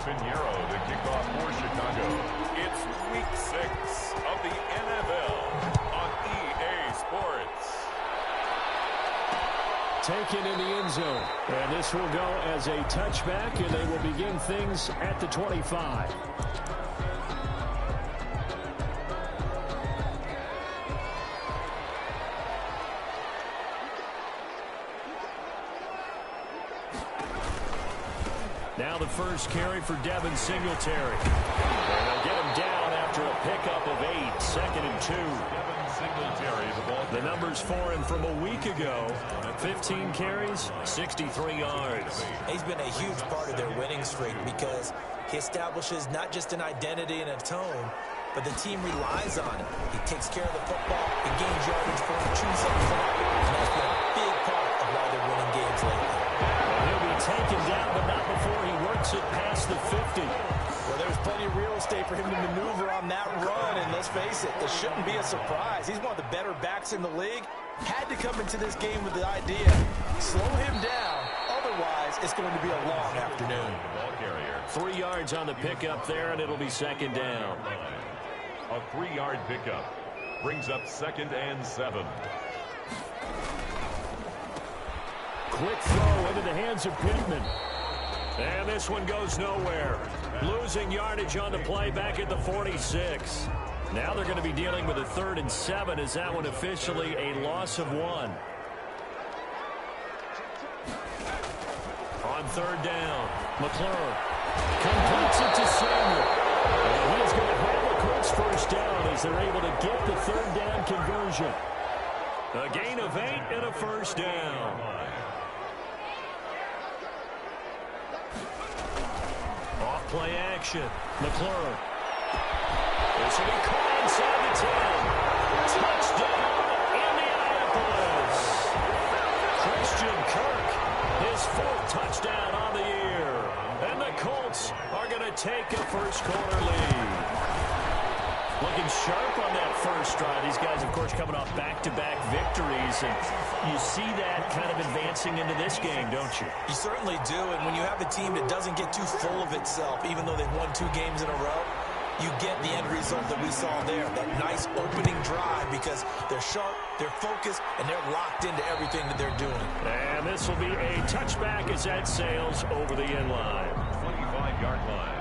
Pinheiro to kick off for Chicago. It's Week 6 of the NFL on EA Sports. Taken in the end zone. And this will go as a touchback, and they will begin things at the 25. Now the first carry for Devin Singletary. And they'll get him down after a pickup of 8, 2nd and 2. Devin Singletary, the numbers for him from a week ago. 15 carries, 63 yards. He's been a huge part of their winning streak because he establishes not just an identity and a tone, but the team relies on him. He takes care of the football, he gains yardage for him, chews up clock, and that's been a big part of why they're winning games lately. He'll be taken down, but not before he works it past the 50. Well, there's plenty of real estate for him to maneuver on that run, and let's face it, this shouldn't be a surprise. He's one of the better backs in the league. Had to come into this game with the idea, slow him down, otherwise it's going to be a long afternoon. 3 yards on the pickup there, and it'll be 2nd down. A 3-yard pickup brings up 2nd and 7. Quick throw into the hands of Pittman. And this one goes nowhere. Losing yardage on the play back at the 46. Now they're going to be dealing with a 3rd and 7 as that one officially a loss of 1. On 3rd down, McClure completes it to Samuel. And he's going to have the Colts first down as they're able to get the 3rd down conversion. A gain of 8 and a first down. Off-play action. McClure. This will be caught inside the 10. Touchdown, Indianapolis. Christian Kirk, his 4th touchdown on the year. And the Colts are going to take a first-quarter lead. Looking sharp on that first drive. These guys, of course, coming off back-to-back victories. And you see that kind of advancing into this game, don't you? You certainly do. And when you have a team that doesn't get too full of itself, even though they've won 2 games in a row, you get the end result that we saw there. That nice opening drive because they're sharp, they're focused, and they're locked into everything that they're doing. And this will be a touchback as that sails over the end line. 25-yard line.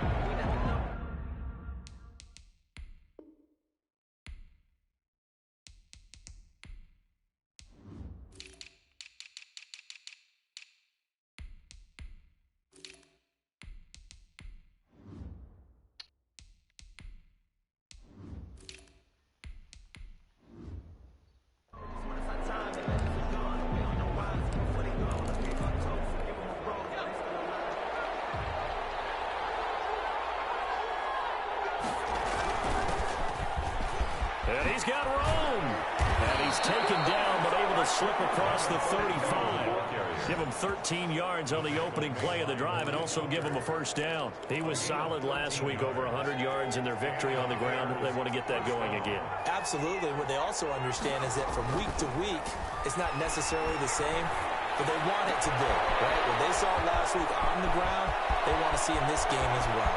And he's got room. And he's taken down, but able to slip across the 35. Give him 13 yards on the opening play of the drive and also give him a first down. He was solid last week, over 100 yards in their victory on the ground. They want to get that going again. Absolutely. What they also understand is that from week to week, it's not necessarily the same, but they want it to be. Right? What they saw last week on the ground, they want to see in this game as well.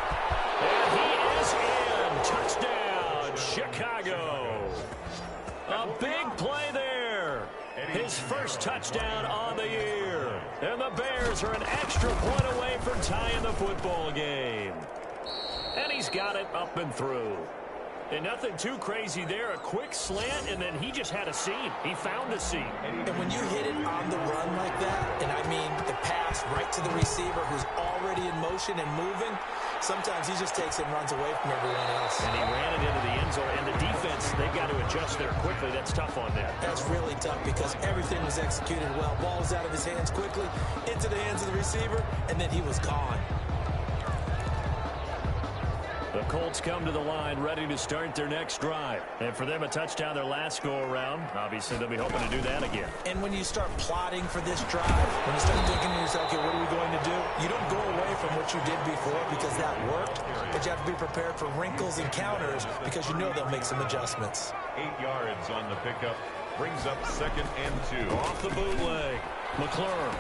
And he is in. Touchdown, Chicago. A big play there. His first touchdown on the year. And the Bears are an extra point away from tying the football game. And he's got it up and through. And nothing too crazy there. A quick slant, and then he just had a seam. He found a seam. And when you hit it on the run like that, and I mean the pass right to the receiver who's already in motion and moving, sometimes he just takes it and runs away from everyone else. And he ran it into the end zone. And the defense, they've got to adjust there quickly. That's tough on that. That's really tough because everything was executed well. Ball was out of his hands quickly, into the hands of the receiver, and then he was gone. The Colts come to the line ready to start their next drive. And for them, a touchdown their last go-around. Obviously, they'll be hoping to do that again. And when you start plotting for this drive, when you start thinking to yourself, okay, what are we going to do? You don't go away from what you did before because that worked, but you have to be prepared for wrinkles and counters because you know they'll make some adjustments. 8 yards on the pickup brings up 2nd and 2. Off the bootleg, McClure.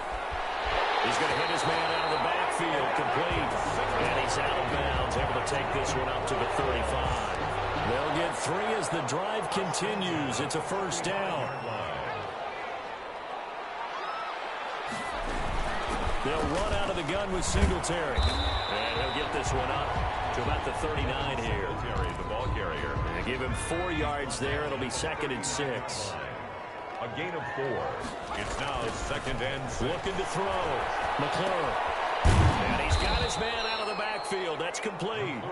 He's going to hit his man out of the backfield, complete. And he's out of bounds, able to take this one up to the 35. They'll get 3 as the drive continues. It's a first down. They'll run out of the gun with Singletary. And he'll get this one up to about the 39 here. The ball carrier. They give him 4 yards there. It'll be 2nd and 6. A gain of 4. It's now 2nd and 6. Looking to throw. McClure. And he's got his man out of the backfield. That's complete.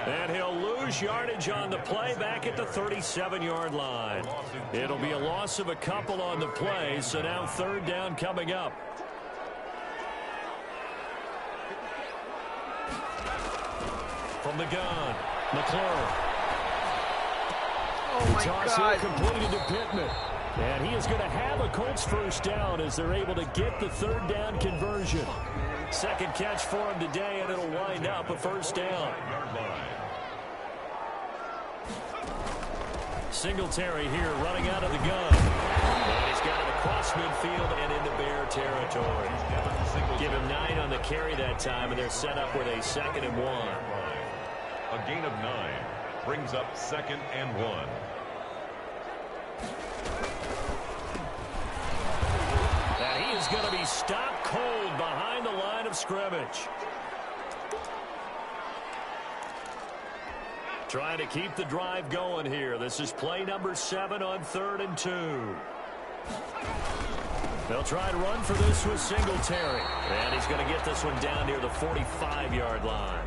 And he'll lose yardage on the play back at the 37-yard line. It'll be a loss of a couple on the play, so now 3rd down coming up. From the gun, McClure. Oh, my God. Completed to Pittman. And he is going to have a Colts first down as they're able to get the 3rd down conversion. 2nd catch for him today, and it'll wind up a first down. Singletary here running out of the gun. And he's got it across midfield and into Bear territory. Give him 9 on the carry that time, and they're set up with a 2nd and 1. A gain of 9 brings up 2nd and 1. And he is going to be stopped cold behind the line of scrimmage. Trying to keep the drive going here. This is play number 7 on 3rd and 2. They'll try to run for this with Singletary. And he's going to get this one down near the 45-yard line.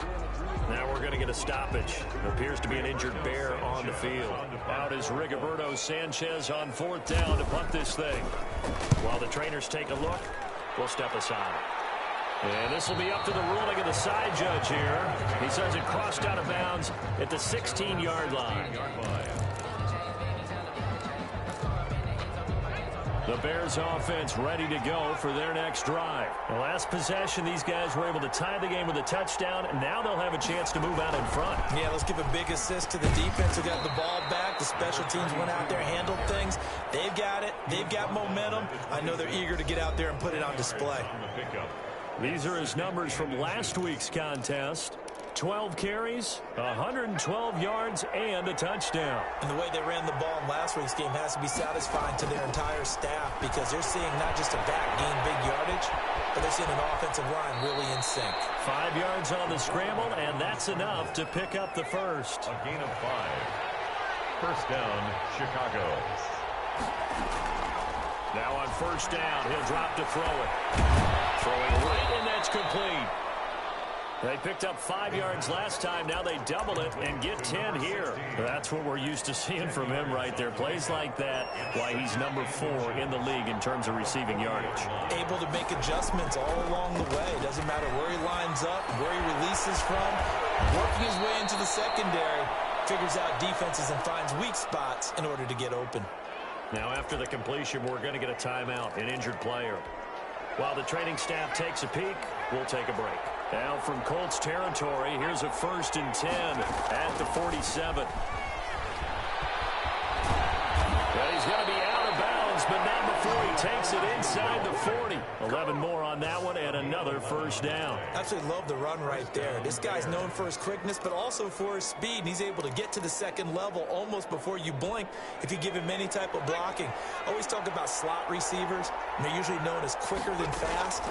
Now we're going to get a stoppage. Appears to be an injured Bear on the field. Out is Rigoberto Sanchez on 4th down to punt this thing. While the trainers take a look, we'll step aside. And this will be up to the ruling of the side judge here. He says it crossed out of bounds at the 16-yard line. The Bears offense ready to go for their next drive. The last possession, these guys were able to tie the game with a touchdown, and now they'll have a chance to move out in front. Yeah, let's give a big assist to the defense who got the ball back. The special teams went out there, handled things. They've got it. They've got momentum. I know they're eager to get out there and put it on display. These are his numbers from last week's contest. 12 carries, 112 yards, and a touchdown. And the way they ran the ball in last week's game has to be satisfying to their entire staff because they're seeing not just a back gain big yardage, but they're seeing an offensive line really in sync. 5 yards on the scramble, and that's enough to pick up the first. A gain of 5. First down, Chicago. Now on first down, he'll drop to throw it. Throwing right, and that's complete. They picked up 5 yards last time. Now they double it and get 10 here. That's what we're used to seeing from him right there. Plays like that, why he's number 4 in the league in terms of receiving yardage. Able to make adjustments all along the way. Doesn't matter where he lines up, where he releases from. Working his way into the secondary. Figures out defenses and finds weak spots in order to get open. Now after the completion, we're going to get a timeout, an injured player. While the training staff takes a peek, we'll take a break. Now from Colts territory, here's a 1st and 10 at the 47. Well, he's going to be out of bounds, but not before he takes it inside the 40. 11 more on that one and another first down. Absolutely love the run right there. This guy's known for his quickness, but also for his speed. And he's able to get to the second level almost before you blink if you give him any type of blocking. I always talk about slot receivers, and they're usually known as quicker than fast.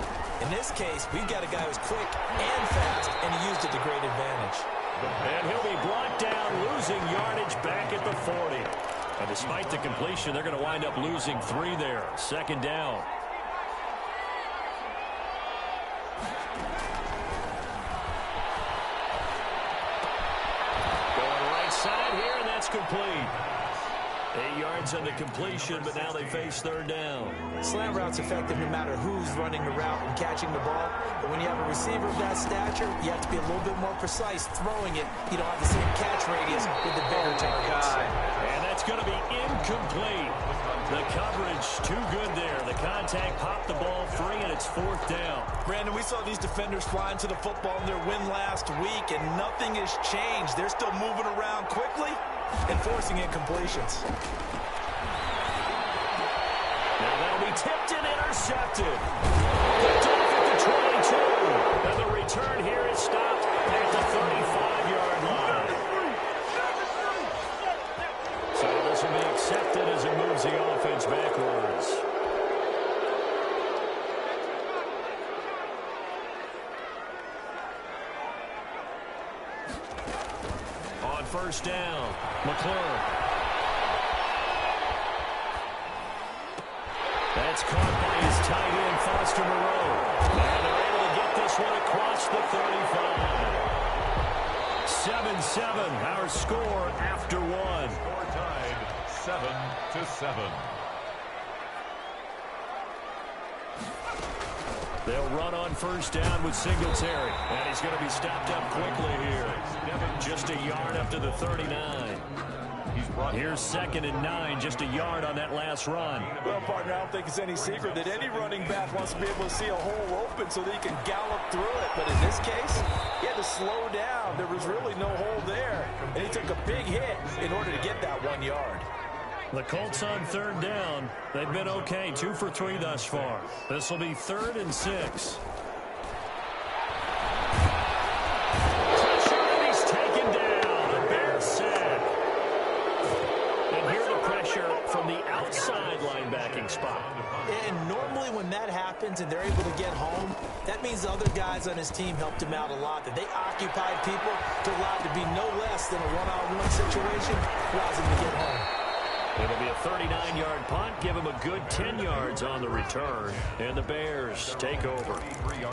In this case, we've got a guy who's quick and fast, and he used it to great advantage. And he'll be blocked down, losing yardage back at the 40. And despite the completion, they're going to wind up losing 3 there. 2nd down. Going right side here, and that's complete. 8 yards on the completion, but now they face 3rd down. Slant route's effective no matter who's running the route and catching the ball. But when you have a receiver of that stature, you have to be a little bit more precise throwing it. You don't have the same catch radius with the bigger targets. And that's going to be incomplete. The coverage too good there. The contact popped the ball free, and it's 4th down. Brandon, we saw these defenders flying to the football in their win last week, and nothing has changed. They're still moving around quickly and forcing incompletions. Now that'll be tipped and intercepted. Picked off at the 22. And the return here is stopped first down. McClure. That's caught by his tight end, Foster Moreau. And they're able to get this one across the 35. 7-7, our score after one. Score tied 7-7. They'll run on first down with Singletary. And he's going to be stopped up quickly here. Just a yard up to the 39. Here's 2nd and 9, just a yard on that last run. Well, partner, I don't think it's any secret that any running back wants to be able to see a hole open so that he can gallop through it. But in this case, he had to slow down. There was really no hole there. And he took a big hit in order to get that 1 yard. The Colts on third down. They've been okay, 2 for 3 thus far. This will be 3rd and 6. From the outside linebacking spot. And normally when that happens and they're able to get home, that means the other guys on his team helped him out a lot. That they occupied people to allow it to be no less than a one-on-one situation, allows him to get home. It'll be a 39-yard punt. Give him a good 10 yards on the return. And the Bears take over.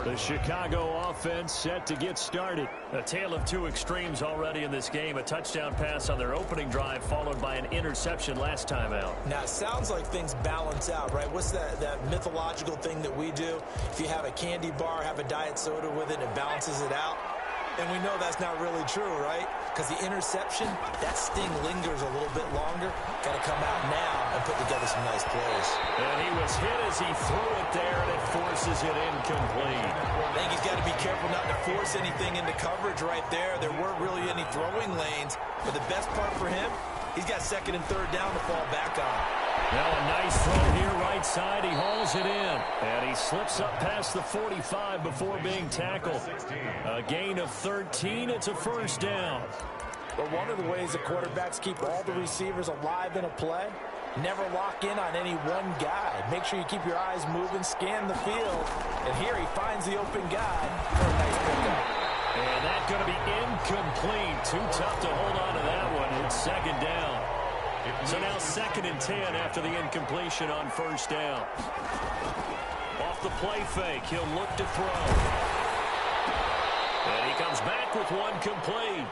The Chicago offense set to get started. A tale of two extremes already in this game. A touchdown pass on their opening drive, followed by an interception last time out. Now, it sounds like things balance out, right? What's that mythological thing that we do? If you have a candy bar, have a diet soda with it, it balances it out. And we know that's not really true, right? Because the interception, that sting lingers a little bit longer. Got to come out now and put together some nice plays. And he was hit as he threw it there, and it forces it incomplete. I think he's got to be careful not to force anything into coverage right there. There weren't really any throwing lanes. But the best part for him, he's got 2nd and 3rd down to fall back on. Now a nice throw here right side. He hauls it in. And he slips up past the 45 before being tackled. A gain of 13. It's a first down. Well, one of the ways the quarterbacks keep all the receivers alive in a play, never lock in on any one guy. Make sure you keep your eyes moving, scan the field. And here he finds the open guy for a nice pickup. And that's going to be incomplete. Too tough to hold on to that one. It's 2nd down. So now 2nd and 10 after the incompletion on first down. Off the play fake, he'll look to throw. And he comes back with one complete.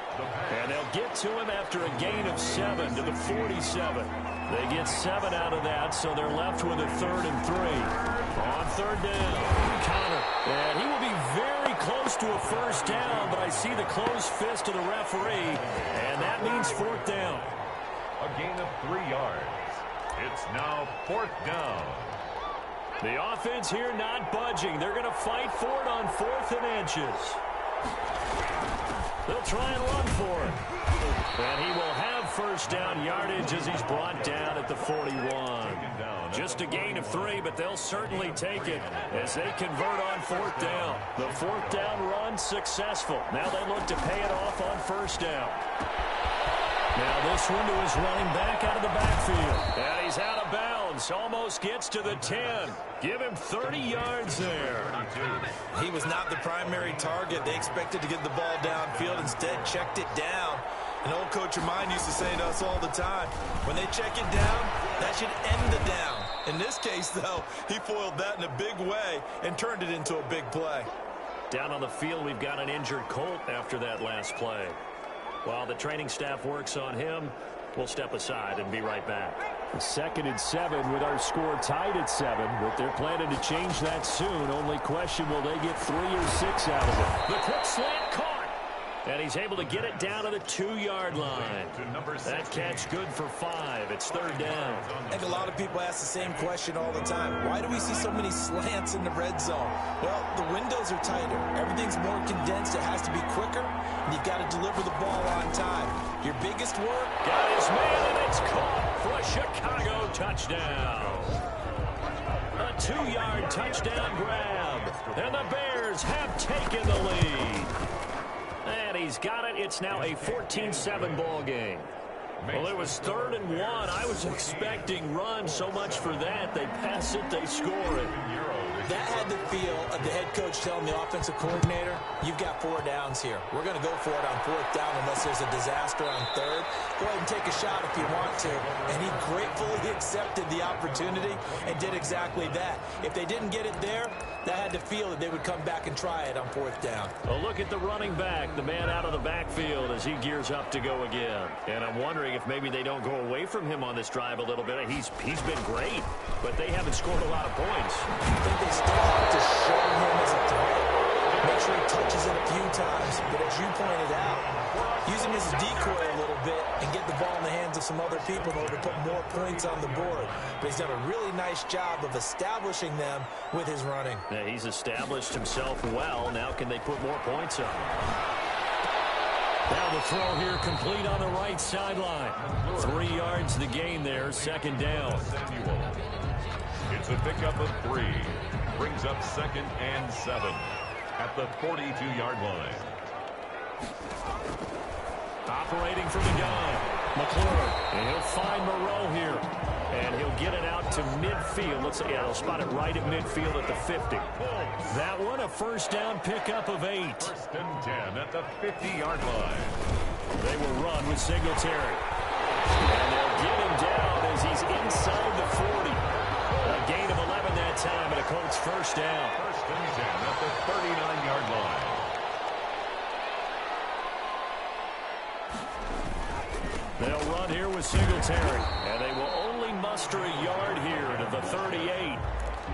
And they'll get to him after a gain of 7 to the 47. They get 7 out of that, so they're left with a 3rd and 3. On 3rd down, Connor. And he will be very close to a first down, but I see the closed fist of the referee, and that means 4th down. A gain of 3 yards. It's now 4th down. The offense here not budging. They're going to fight for it on 4th and inches. They'll try and run for it. And he will have first down yardage as he's brought down at the 41. Just a gain of 3, but they'll certainly take it as they convert on 4th down. The 4th down run successful. Now they look to pay it off on first down. Now this one to his running back out of the backfield. And he's out of bounds. Almost gets to the 10. Give him 30 yards there. He was not the primary target. They expected to get the ball downfield. Instead, checked it down. An old coach of mine used to say to us all the time, when they check it down, that should end the down. In this case, though, he foiled that in a big way and turned it into a big play. Down on the field, we've got an injured Colt after that last play. While the training staff works on him, we'll step aside and be right back. 2nd and 7 with our score tied at 7, but they're planning to change that soon. Only question, will they get 3 or 6 out of it? The quick slant caught. And he's able to get it down to the 2-yard line. That catch good for 5. It's 3rd down. I think a lot of people ask the same question all the time. Why do we see so many slants in the red zone? Well, the windows are tighter. Everything's more condensed. It has to be quicker, and you've got to deliver the ball on time. Your biggest work? Got his man, and it's caught for a Chicago touchdown. A 2-yard touchdown grab. And the Bears have taken the lead. And he's got it. It's now a 14-7 ball game. Well, it was 3rd and 1. I was expecting run so much for that. They pass it, they score it. That had the feel of the head coach telling the offensive coordinator, you've got 4 downs here. We're going to go for it on 4th down unless there's a disaster on 3rd. Go ahead and take a shot if you want to. And he gratefully accepted the opportunity and did exactly that. If they didn't get it there, that had to feel that they would come back and try it on 4th down. A look at the running back, the man out of the backfield as he gears up to go again. And I'm wondering if maybe they don't go away from him on this drive a little bit. He's been great, but they haven't scored a lot of points. I think they still have to show him as a threat. Make sure he touches it a few times. But as you pointed out, use him as a decoy a little bit and get the ball in the hands of some other people in order to put more points on the board. But he's done a really nice job of establishing them with his running. Yeah, he's established himself well. Now can they put more points up? Now the throw here complete on the right sideline. 3 yards the gain there, 2nd down. It's a pickup of 3. Brings up 2nd and 7 at the 42-yard line. Operating from the gun, McClure, and he'll find Moreau here. And he'll get it out to midfield. Looks like, yeah, he'll spot it right at midfield at the 50. That one, a 1st down pickup of 8. 1st and 10 at the 50-yard line. They will run with Singletary. And they'll get him down as he's inside the 40. A gain of 11 that time, and a Colts 1st down. 1st and 10 at the 39-yard line. They'll run here with Singletary, and they will only muster a yard here to the 38.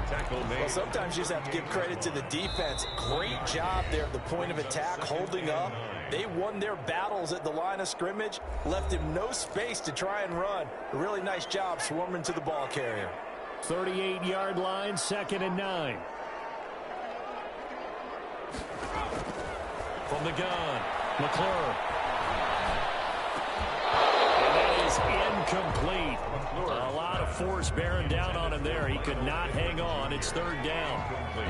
Tackle made. Well, sometimes you just have to give credit to the defense. Great job there at the point of attack, holding up. They won their battles at the line of scrimmage, left him no space to try and run. A really nice job swarming to the ball carrier. 38-yard line, 2nd and 9. From the gun, McClure. Incomplete. A lot of force bearing down on him there. He could not hang on. It's 3rd down.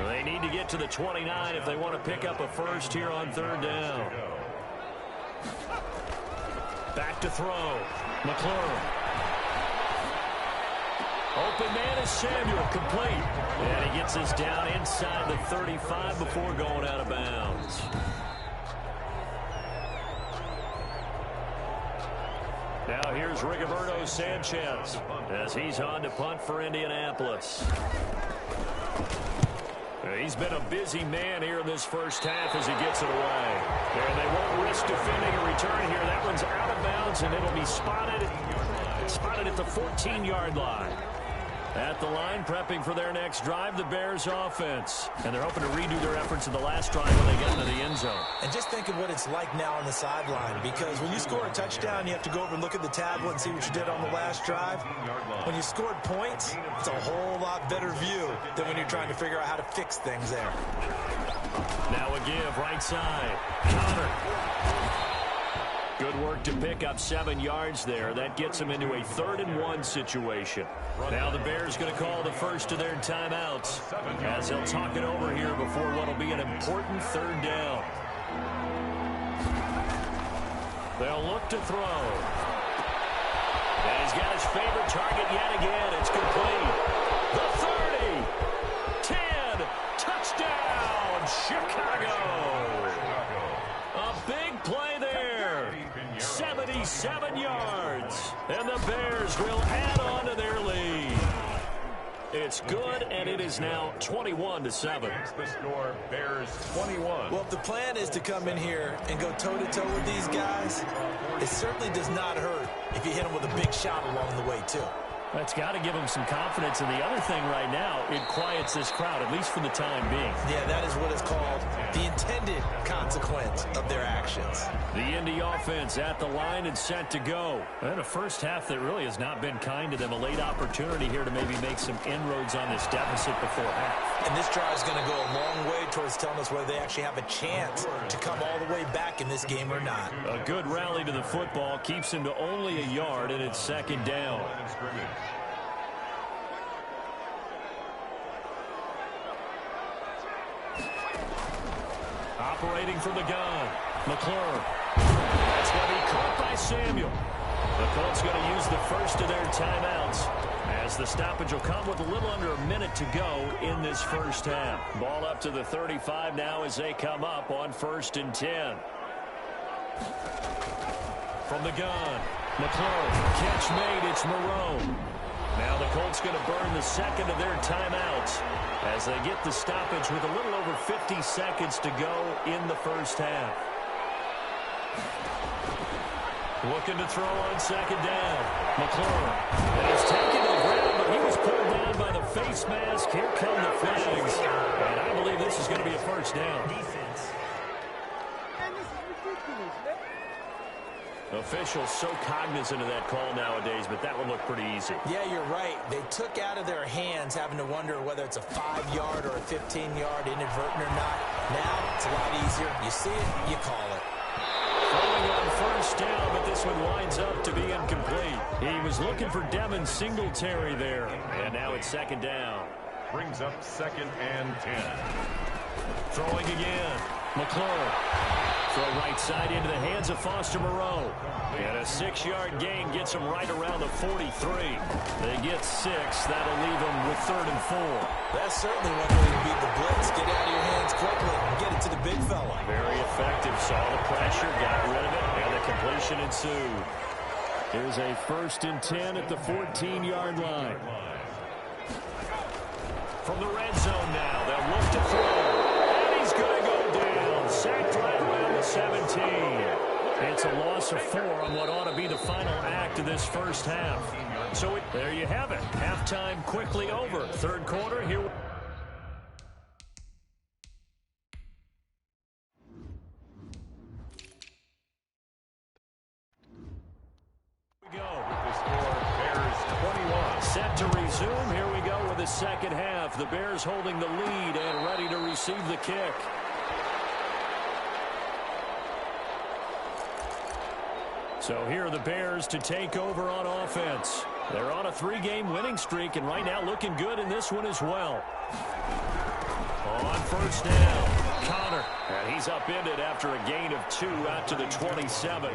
They need to get to the 29 if they want to pick up a 1st here on 3rd down. Back to throw. McClure. Open man is Samuel, complete. And he gets us down inside the 35 before going out of bounds. Now here's Rigoberto Sanchez as he's on to punt for Indianapolis. He's been a busy man here in this 1st half as he gets it away. And they won't risk defending a return here. That one's out of bounds, and it'll be spotted at the 14-yard line. At the line, prepping for their next drive, the Bears offense. And they're hoping to redo their efforts in the last drive when they get into the end zone. And just think of what it's like now on the sideline, because when you score a touchdown, you have to go over and look at the tablet and see what you did on the last drive. When you scored points, it's a whole lot better view than when you're trying to figure out how to fix things there. Now a give, right side. Connor. Good work to pick up 7 yards there. That gets them into a 3rd and 1 situation. Now the Bears going to call the first of their timeouts as they'll talk it over here before what will be an important 3rd down. They'll look to throw. And he's got his favorite target yet again. It's complete. The 30. 10. Touchdown, Chicago. A big play there. 77 yards. And the Bears will add on to their lead. It's good, and it is now 21-7. The score, Bears 21. Well, if the plan is to come in here and go toe-to-toe with these guys, it certainly does not hurt if you hit them with a big shot along the way, too. That's got to give them some confidence. And the other thing right now, it quiets this crowd, at least for the time being. Yeah, that is what is called the intended consequence of their actions. The Indy offense at the line and set to go. And a 1st half that really has not been kind to them. A late opportunity here to maybe make some inroads on this deficit before half. And this drive is going to go a long way towards telling us whether they actually have a chance to come all the way back in this game or not. A good rally to the football keeps him to only a yard, and it's 2nd down. Operating from the gun, McClure. That's going to be caught by Samuel. The Colts going to use the first of their timeouts, as the stoppage will come with a little under a minute to go in this first half. Ball up to the 35 now as they come up on 1st and 10. From the gun, McLaurin, catch made, it's Moreau. Now the Colts going to burn the second of their timeouts as they get the stoppage with a little over 50 seconds to go in the first half. Looking to throw on 2nd down. McLaurin is taken to the ground, but he was pulled down by the face mask. Here come the flags. And I believe this is going to be a first down. Officials so cognizant of that call nowadays, but that would look pretty easy. Yeah, you're right. They took out of their hands having to wonder whether it's a 5-yard or a 15-yard inadvertent or not. Now it's a lot easier. You see it, you call it. Throwing on 1st down, but this one winds up to be incomplete. He was looking for Devin Singletary there. And now it's 2nd down. Brings up 2nd and 10. Throwing again. McLaurin. Throw right side into the hands of Foster Moreau. And a 6-yard gain gets him right around the 43. They get 6. That'll leave them with 3rd and 4. That's certainly one way to beat the blitz. Get out of your hands quickly and get it to the big fella. Very effective. Saw the pressure, got rid of it, and the completion ensued. Here's a 1st and 10 at the 14-yard line. From the red zone now, they'll look to throw. And he's going to go down. Sacked right around the 17. It's a loss of 4 on what ought to be the final act of this first half. So there you have it. Halftime quickly over. 3rd quarter, here we go. The score, Bears 21. Set to resume. Here we go with the second half. The Bears holding the lead and ready to receive the kick. So here are the Bears to take over on offense. They're on a 3-game winning streak, and right now looking good in this one as well. On 1st down, Connor. And he's upended after a gain of 2 out to the 27.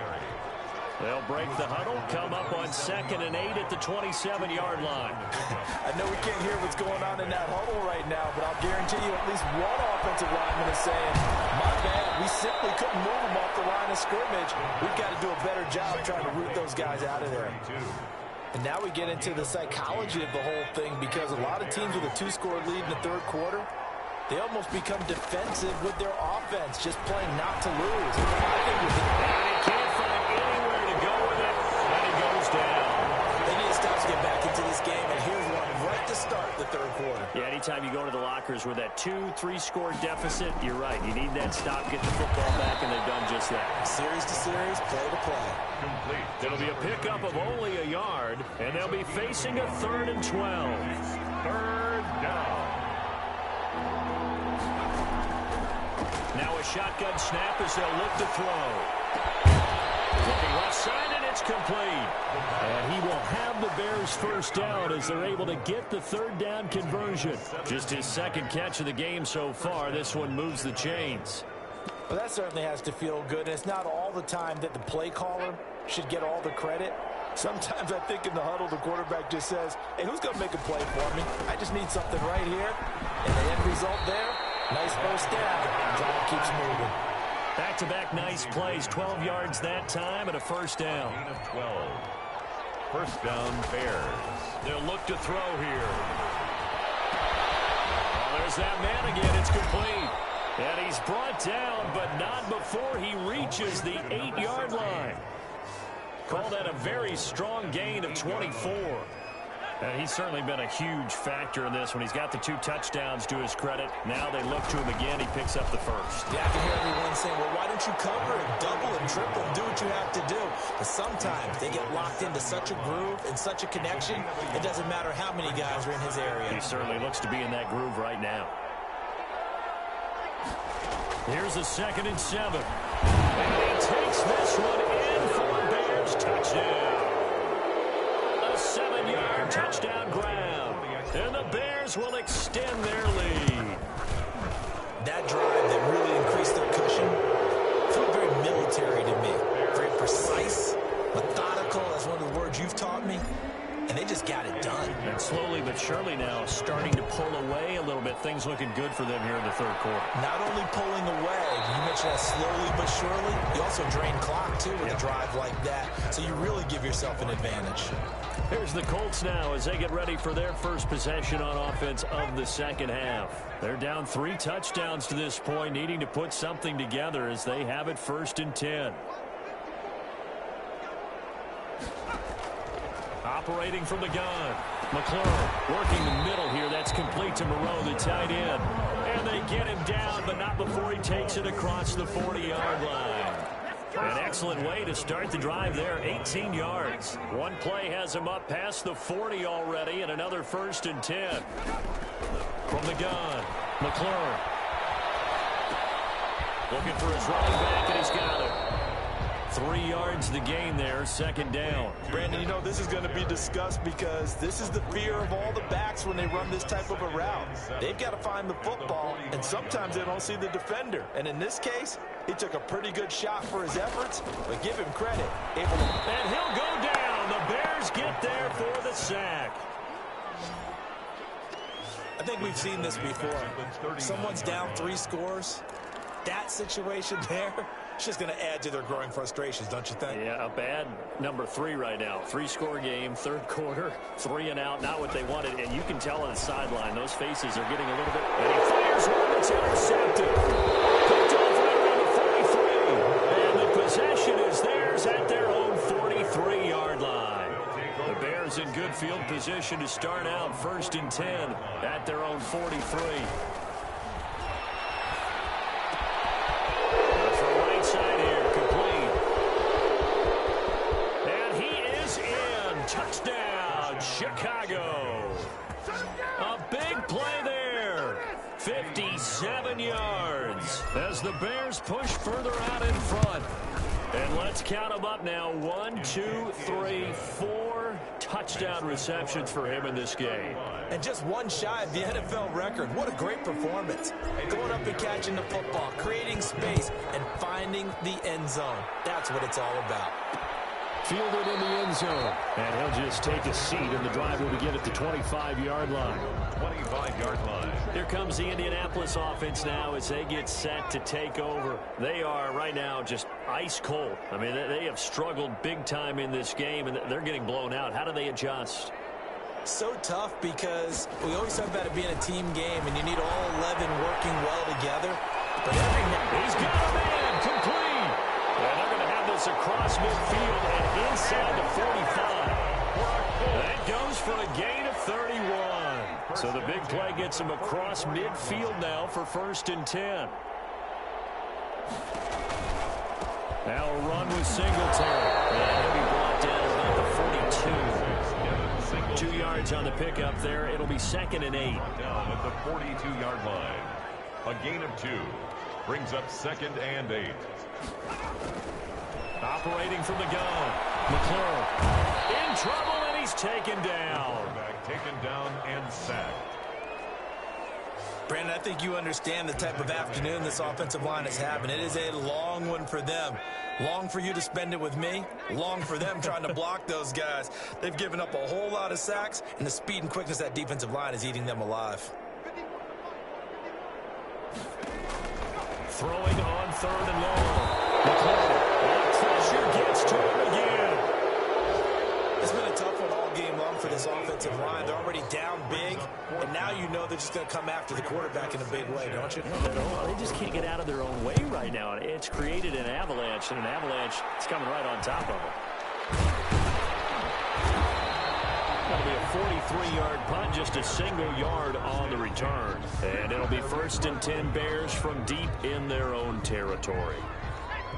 They'll break the huddle, come up on 2nd and 8 at the 27-yard line. I know we can't hear what's going on in that huddle right now, but I'll guarantee you at least one offensive lineman is saying, my bad, we simply couldn't move them off the line of scrimmage. We've got to do a better job trying to root those guys out of there. And now we get into the psychology of the whole thing, because a lot of teams with a 2-score lead in the 3rd quarter, they almost become defensive with their offense, just playing not to lose. I think with it, Can't find anywhere to go with it, and he goes down. they need to stop to get back into this game, and here's one right to start the 3rd quarter. Yeah, anytime you go to the lockers with that 2-3-score deficit, you're right. You need that stop, get the football back, and they've done just that. Series to series, play to play. Complete. It'll be a pickup of only a yard, and they'll be facing a 3rd and 12. 3rd down. Now a shotgun snap as they'll look to throw. Looking left side, and it's complete. And he will have the Bears' 1st down as they're able to get the 3rd down conversion. Just his 2nd catch of the game so far. This one moves the chains. Well, that certainly has to feel good. And it's not all the time that the play caller should get all the credit. Sometimes I think in the huddle, the quarterback just says, hey, who's going to make a play for me? I just need something right here. And the end result there, nice 1st down. Drive keeps moving. Back-to-back nice plays, 12 yards that time and a 1st down. Gain of 12. 1st down, Bears. They'll look to throw here. Oh, there's that man again. It's complete. And he's brought down, but not before he reaches the 8-yard line. Call that a very strong gain of 24. And he's certainly been a huge factor in this when he's got the 2 touchdowns to his credit. Now they look to him again. He picks up the 1st. Yeah, I can hear everyone saying, well, why don't you cover it, double and triple, and do what you have to do? But sometimes they get locked into such a groove and such a connection, it doesn't matter how many guys are in his area. He certainly looks to be in that groove right now. Here's a 2nd and 7. And he takes this one in for a Bears touchdown. A 7-yard touchdown grab. And the Bears will extend their lead. That drive that really increased their cushion felt very military to me. Very precise, methodical, as just got it done. And slowly but surely now starting to pull away a little bit. Things looking good for them here in the third quarter. Not only pulling away, you mentioned that slowly but surely, you also drain clock, too, with a drive like that. So you really give yourself an advantage. Here's the Colts now as they get ready for their first possession on offense of the second half. They're down 3 touchdowns to this point, needing to put something together as they have it 1st and 10. Operating from the gun. McLaurin working the middle here. That's complete to Moreau, the tight end. And they get him down, but not before he takes it across the 40-yard line. An excellent way to start the drive there, 18 yards. One play has him up past the 40 already, and another 1st and 10. From the gun, McLaurin. Looking for his running back, and he's got it. 3 yards the gain there, 2nd down. Brandon, you know, this is going to be discussed because this is the fear of all the backs when they run this type of a route. They've got to find the football, and sometimes they don't see the defender. And in this case, he took a pretty good shot for his efforts, but give him credit. And he'll go down. The Bears get there for the sack. I think we've seen this before. Someone's down 3 scores. That situation there, it's just going to add to their growing frustrations, don't you think? Yeah, a bad number 3 right now. 3-score game, 3rd quarter, 3 and out, not what they wanted. And you can tell on the sideline, those faces are getting a little bit. And he fires one that's intercepted. Picked off right around the 43. And the possession is theirs at their own 43-yard line. The Bears in good field position to start out 1st and 10 at their own 43. Touchdown, Chicago. A big play there. 57 yards as the Bears push further out in front. And let's count them up now. 1, 2, 3, 4 touchdown receptions for him in this game. And just one shy of the NFL record. What a great performance. Going up and catching the football, creating space, and finding the end zone. That's what it's all about. Fielded in the end zone. And he'll just take a seat, and the drive will begin at the 25-yard line. 25-yard line. Here comes the Indianapolis offense now as they get set to take over. They are right now just ice cold. I mean, they have struggled big time in this game, and they're getting blown out. How do they adjust? So tough because we always talk about it being a team game, and you need all 11 working well together. But he's got a man complete. And they're going to have this across midfield and inside the 45. That goes for a gain of 31. So the big play gets him across midfield now for 1st and 10. Now a run with Singletary. And he'll be brought down about the 42. 2 yards on the pickup there. It'll be 2nd and 8. Down at the 42-yard line. A gain of 2. Brings up 2nd and 8. Operating from the gun. McLaurin in trouble, and he's taken down. Taken down and sacked. Brandon, I think you understand the type of afternoon this offensive line is having. It is a long one for them. Long for you to spend it with me. Long for them trying to block those guys. They've given up a whole lot of sacks, and the speed and quickness of that defensive line is eating them alive. Throwing on 3rd and long. McLaurin, pressure gets to him again. It's been a tough one all game long for this offensive line. They're already down big, and now you know they're just going to come after the quarterback in a big way, don't you? They just can't get out of their own way right now. It's created an avalanche, and an avalanche is coming right on top of them. That'll be a 43-yard punt, just a single yard on the return. And it'll be 1st and 10 Bears from deep in their own territory.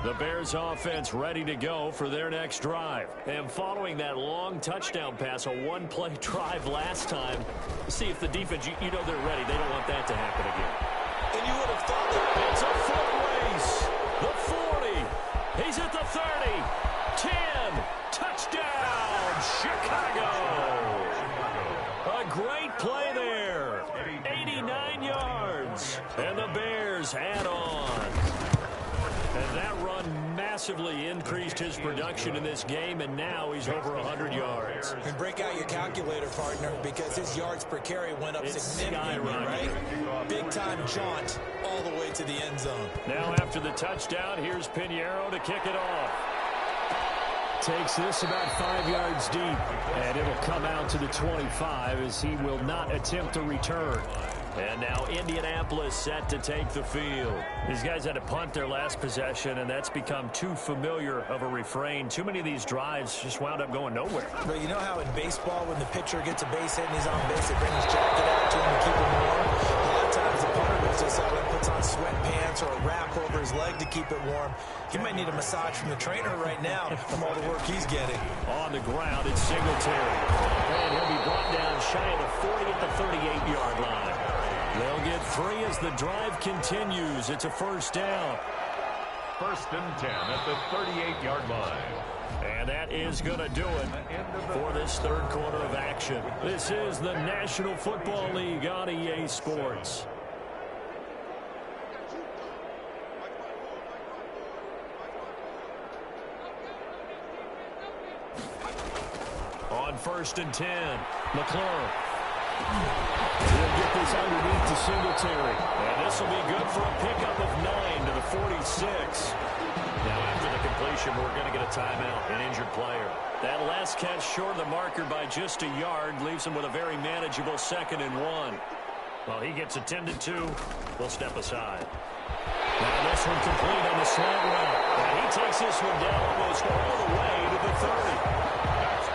The Bears offense ready to go for their next drive. And following that long touchdown pass, a one-play drive last time, see if the defense, you know they're ready. They don't want that to happen again. And you would have thought that. It's a foot race. The 40. He's at the 30. 10. Touchdown, Chicago. A great play there. 89 yards. And the Bears add on. And that run massive. massively increased his production in this game, and now he's over 100 yards. And break out your calculator, partner, because his yards per carry went up significantly, right? Big-time jaunt all the way to the end zone. Now after the touchdown, here's Pinheiro to kick it off. Takes this about 5 yards deep, and it'll come out to the 25 as he will not attempt to return. And now Indianapolis set to take the field. These guys had to punt their last possession, and that's become too familiar of a refrain. Too many of these drives just wound up going nowhere. But you know how in baseball, when the pitcher gets a base hit and he's on base, they bring his jacket out to him to keep him warm? A lot of times the punter goes this out and puts on sweatpants or a wrap over his leg to keep it warm. He might need a massage from the trainer right now from all the work he's getting. On the ground, it's Singletary. And he'll be brought down shy of the 40 at the 38-yard line. They'll get 3 as the drive continues. It's a first down. 1st and 10 at the 38-yard line. And that is going to do it for this third quarter of action. This is the National Football League on EA Sports. On 1st and 10, McClure. He'll get this underneath to Singletary. And this will be good for a pickup of 9 to the 46. Now after the completion, we're going to get a timeout, an injured player. That last catch short of the marker by just a yard leaves him with a very manageable 2nd and 1. Well, he gets attended to. We'll step aside. Now this one complete on the slant route. And he takes this one down almost all the way to the 30.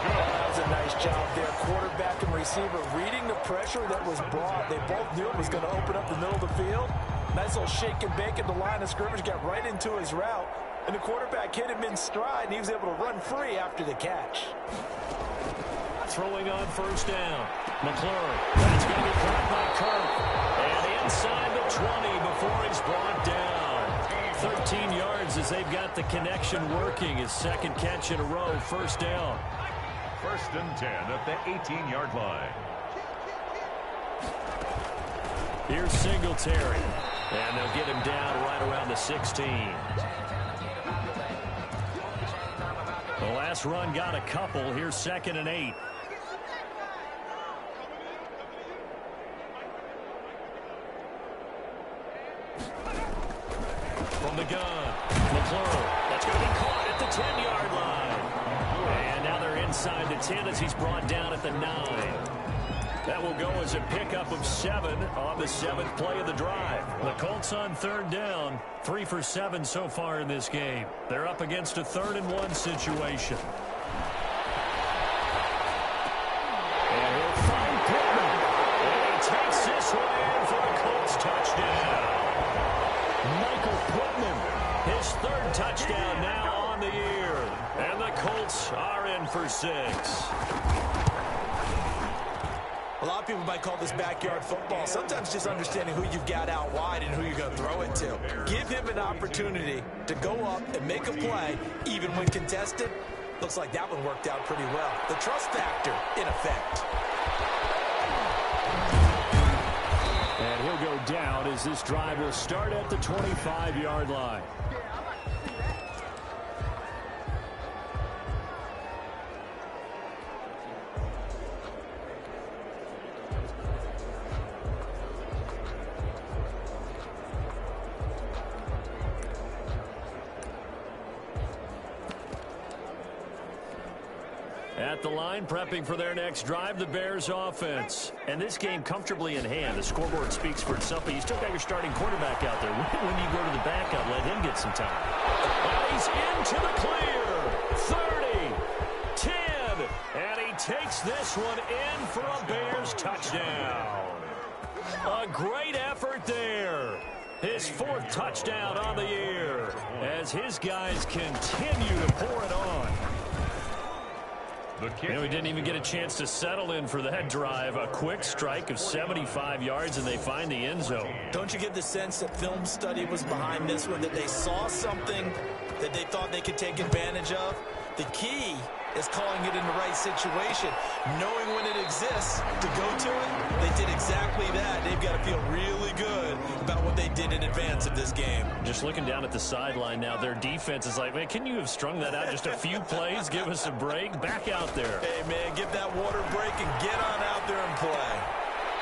That was a nice job there. Quarterback and receiver reading the pressure that was brought. They both knew it was going to open up the middle of the field. Nice little shake and bake at the line of scrimmage. Got right into his route. And the quarterback hit him in stride, and he was able to run free after the catch. Throwing on 1st down. McClure. That's going to be caught by Kirk. And inside the 20 before he's brought down. 13 yards as they've got the connection working. His 2nd catch in a row. 1st down. 1st and 10 at the 18-yard line. Here's Singletary. And they'll get him down right around the 16. The last run got a couple. Here's 2nd and 8. From the gun, McClure. That's going to be caught at the 10-yard line. And now they're inside the 10 as he's brought down at the 9. That will go as a pickup of 7 on the 7th play of the drive. The Colts on 3rd down, 3 for 7 so far in this game. They're up against a 3rd and 1 situation. And he'll find Pittman. And he takes this one in for a Colts touchdown. Michael Pittman, his 3rd touchdown now on the year. And the Colts are in for 6. A lot of people might call this backyard football. Sometimes just understanding who you've got out wide and who you're going to throw it to. Give him an opportunity to go up and make a play, even when contested. Looks like that one worked out pretty well. The trust factor in effect. And he'll go down as this drive will start at the 25-yard line. At the line, prepping for their next drive, the Bears offense. And this game comfortably in hand. The scoreboard speaks for itself, but you still got your starting quarterback out there. When you go to the backup, let him get some time. And he's into the clear. 30, 10, and he takes this one in for a Bears touchdown. A great effort there. His 4th touchdown on the year as his guys continue to pour it on. And we didn't even get a chance to settle in for that drive. A quick strike of 75 yards, and they find the end zone. Don't you get the sense that film study was behind this one, that they saw something that they thought they could take advantage of? The key is calling it in the right situation. Knowing when it exists to go to it, they did exactly that. They've got to feel really good about what they did in advance of this game. Just looking down at the sideline now, their defense is like, man, can you have strung that out just a few plays? Give us a break. Back out there. Hey, man, give that water break and get on out there and play.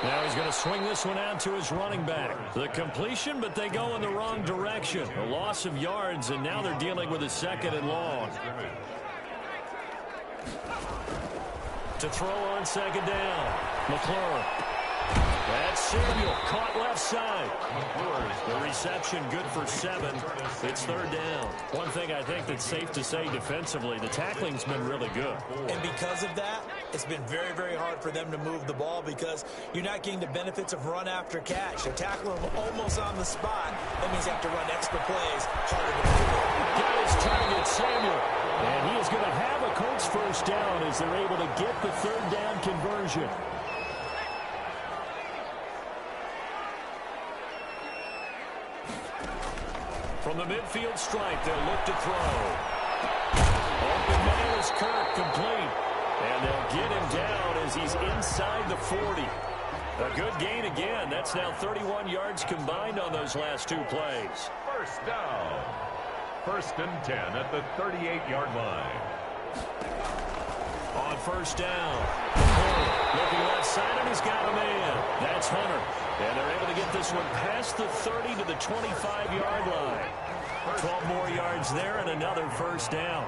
Now he's going to swing this one out to his running back. The completion, but they go in the wrong direction. A loss of yards, and now they're dealing with a 2nd and long. To throw on 2nd down. McClure. That's Samuel, caught left side. The reception good for 7. It's 3rd down. One thing I think that's safe to say defensively, the tackling's been really good. And because of that, it's been very, very hard for them to move the ball because you're not getting the benefits of run after catch. They're tackling them almost on the spot. That means you have to run extra plays, harder to move. Got his target, Samuel. And he is going to have a Colts 1st down as they're able to get the 3rd down conversion. From the midfield stripe, they'll look to throw. Open man is Kirk, complete. And they'll get him down as he's inside the 40. A good gain again. That's now 31 yards combined on those last 2 plays. 1st down. 1st and 10 at the 38-yard line. On 1st down, looking left side, and he's got a man. That's Hunter. And they're able to get this one past the 30 to the 25-yard line. 12 more yards there and another 1st down.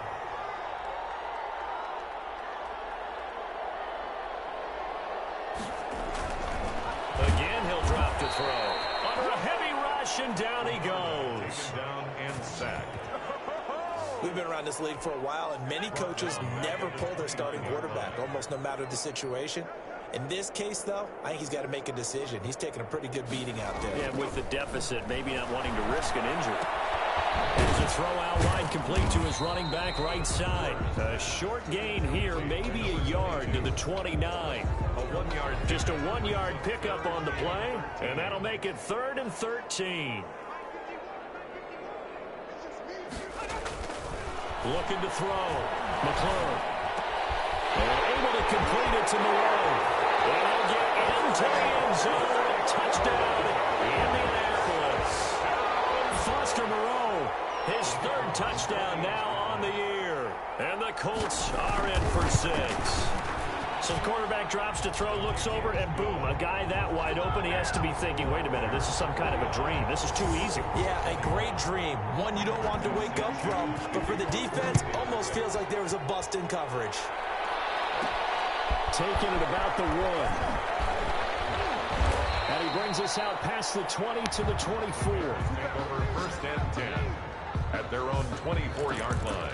Again, he'll drop to throw. Under a heavy rush, and down he goes. Down and sacked. We've been around this league for a while, and many coaches never pull their starting quarterback, almost no matter the situation. In this case, though, I think he's got to make a decision. He's taking a pretty good beating out there. Yeah, with the deficit, maybe not wanting to risk an injury. There's a throw out wide, complete to his running back right side. A short gain here, maybe a yard to the 29. Just a 1-yard pickup on the play, and that'll make it 3rd and 13. Looking to throw. McClure. And able to complete it to Moreau. And he'll get into the end zone. Touchdown, Indianapolis. Foster Moreau, his 3rd touchdown now on the year. And the Colts are in for 6. So the quarterback drops to throw, looks over, and boom, a guy that wide open. He has to be thinking, wait a minute, this is some kind of a dream. This is too easy. Yeah, a great dream. One you don't want to wake up from. But for the defense, almost feels like there was a bust in coverage. Taking it about the 1. And he brings us out past the 20 to the 24. Take over 1st and 10 at their own 24-yard line.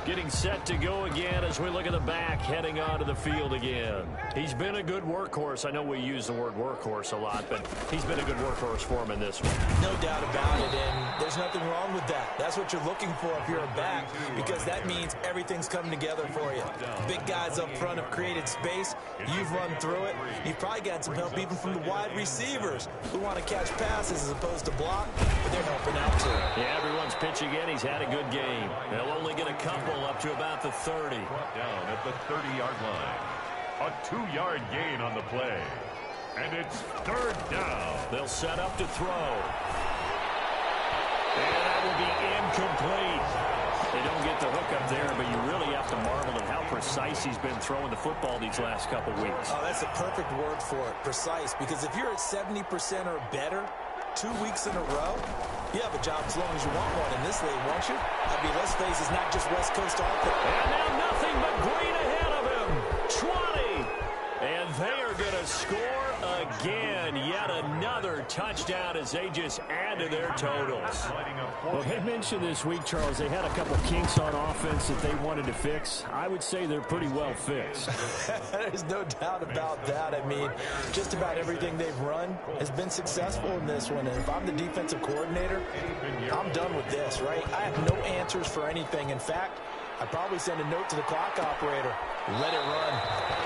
Getting set to go again as we look at the back, heading onto the field again. He's been a good workhorse. I know we use the word workhorse a lot, but he's been a good workhorse for him in this one. No doubt about it, and there's nothing wrong with that. That's what you're looking for if you're a back, because that means everything's coming together for you. Big guys up front have created space. You've run through it. You've probably got some help even from the wide receivers who want to catch passes as opposed to block, but they're helping out too. Yeah, everyone's pitching in. He's had a good game. They'll only get a couple up to about the 30. Brought down at the 30-yard line. A 2-yard gain on the play. And it's 3rd down. They'll set up to throw. And that will be incomplete. They don't get the hook up there, but you really have to marvel at how precise he's been throwing the football these last couple weeks. Oh, that's a perfect word for it, precise, because if you're at 70% or better 2 weeks in a row, you have a job as long as you want one in this league, won't you? I mean, let's face it, it's not just West Coast offense. And now nothing but green ahead of him. 20. And they are going to score again. Yet another touchdown as they just add to their totals. Well, they mentioned this week, Charles, they had a couple kinks on offense that they wanted to fix. I would say they're pretty well fixed. There's no doubt about that. I mean, just about everything they've run has been successful in this one. And if I'm the defensive coordinator, I'm done with this, right? I have no answers for anything. In fact, I'd probably send a note to the clock operator. Let it run.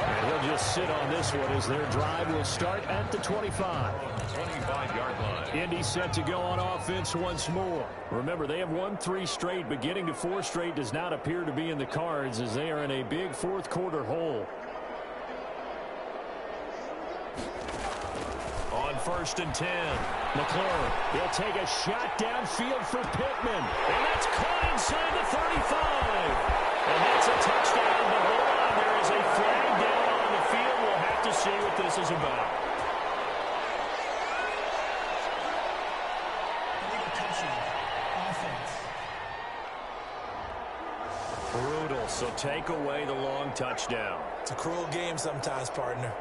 And he'll just sit on this one as their drive will start at the 25. 25-yard line. Indy set to go on offense once more. Remember, they have won 3 straight, but getting to 4 straight does not appear to be in the cards as they are in a big fourth quarter hole. On 1st and 10, McClure, he'll take a shot downfield for Pittman. And that's caught inside the 35. And that's a touchdown, but hold on, there is a flag down on the field. We'll have to see what this is about. Brutal, so take away the long touchdown. It's a cruel game sometimes, partner.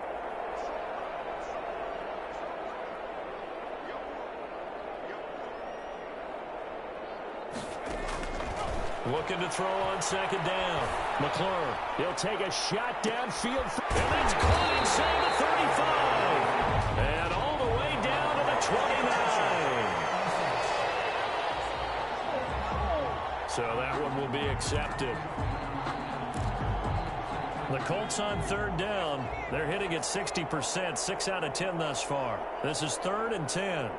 Looking to throw on 2nd down. McClure, he'll take a shot downfield. And that's caught inside the 35. And all the way down to the 29. So that one will be accepted. The Colts on 3rd down. They're hitting at 60%, 6 out of 10 thus far. This is 3rd and 10.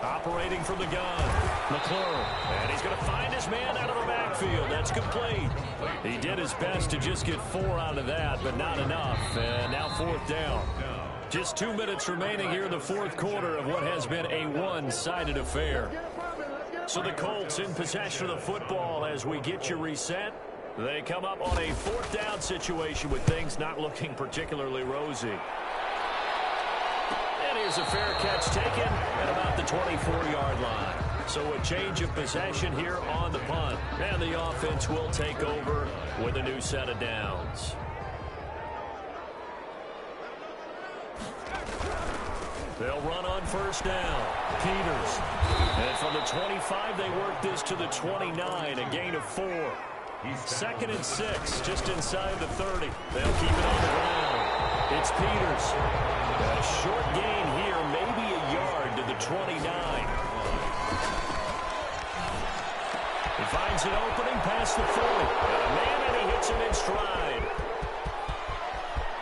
Operating from the gun, McClure, and he's going to find his man out of the backfield. That's complete. He did his best to just get 4 out of that, but not enough. And now 4th down. Just 2 minutes remaining here in the fourth quarter of what has been a one-sided affair. So the Colts in possession of the football as we get you reset. They come up on a 4th down situation with things not looking particularly rosy. Here's a fair catch taken at about the 24-yard line. So a change of possession here on the punt. And the offense will take over with a new set of downs. They'll run on 1st down. Peters. And from the 25, they work this to the 29, a gain of 4. 2nd and 6, just inside the 30. They'll keep it on the ground. It's Peters. A short gain here, maybe a yard to the 29. He finds an opening past the 40. Man, and he hits him in stride.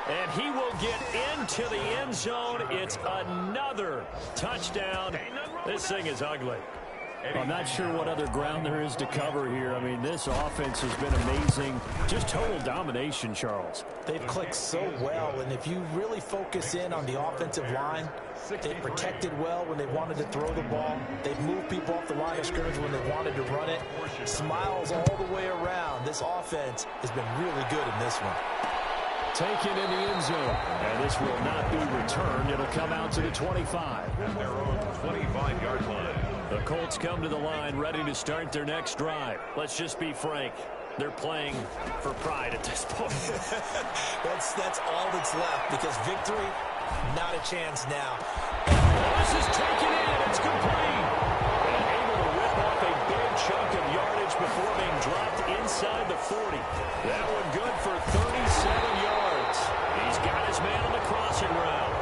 And he will get into the end zone. It's another touchdown. This thing is ugly. I'm not sure what other ground there is to cover here. I mean, this offense has been amazing. Just total domination, Charles. They've clicked so well, and if you really focus in on the offensive line, they've protected well when they wanted to throw the ball. They've moved people off the line of scrimmage when they wanted to run it. Smiles all the way around. This offense has been really good in this one. Taken in the end zone. And this will not be returned. It'll come out to the 25. At their own 25-yard line. The Colts come to the line ready to start their next drive. Let's just be frank. They're playing for pride at this point. That's all that's left because victory, not a chance now. This is taken in. It's complete. And able to rip off a big chunk of yardage before being dropped inside the 40. That one good for 37 yards. He's got his man on the crossing route.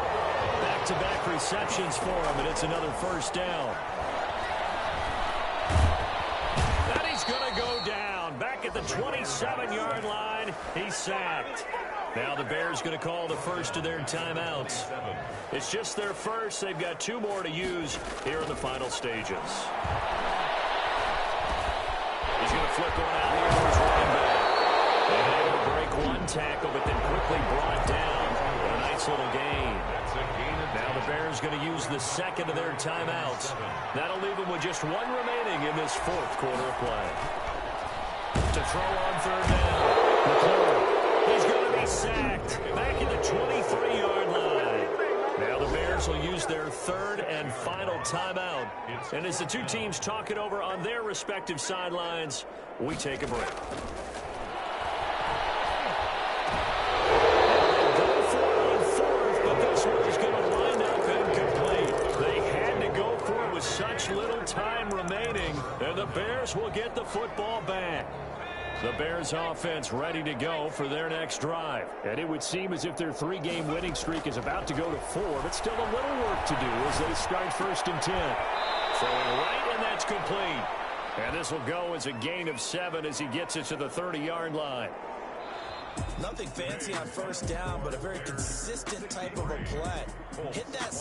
Back-to-back receptions for him, and it's another 1st down. And he's going to go down. Back at the 27-yard line, he's sacked. Now the Bears going to call the first of their timeouts. It's just their first. They've got 2 more to use here in the final stages. He's going to flick one out here for his running back. And able to break one tackle, but then quickly brought down. A nice little gain. Now the Bears going to use the 2nd of their timeouts. That'll leave them with just 1 remaining in this fourth quarter of play. To throw on 3rd down. McClure. He's going to be sacked. Back at the 23-yard line. Now the Bears will use their 3rd and final timeout. And as the 2 teams talk it over on their respective sidelines, we take a break. Such little time remaining, and the Bears will get the football back. The Bears offense ready to go for their next drive. And it would seem as if their 3-game winning streak is about to go to 4, but still a little work to do as they start 1st and 10. Throwing right, and that's complete. And this will go as a gain of 7 as he gets it to the 30-yard line. Nothing fancy on first down, but a very consistent type of a play. Hit that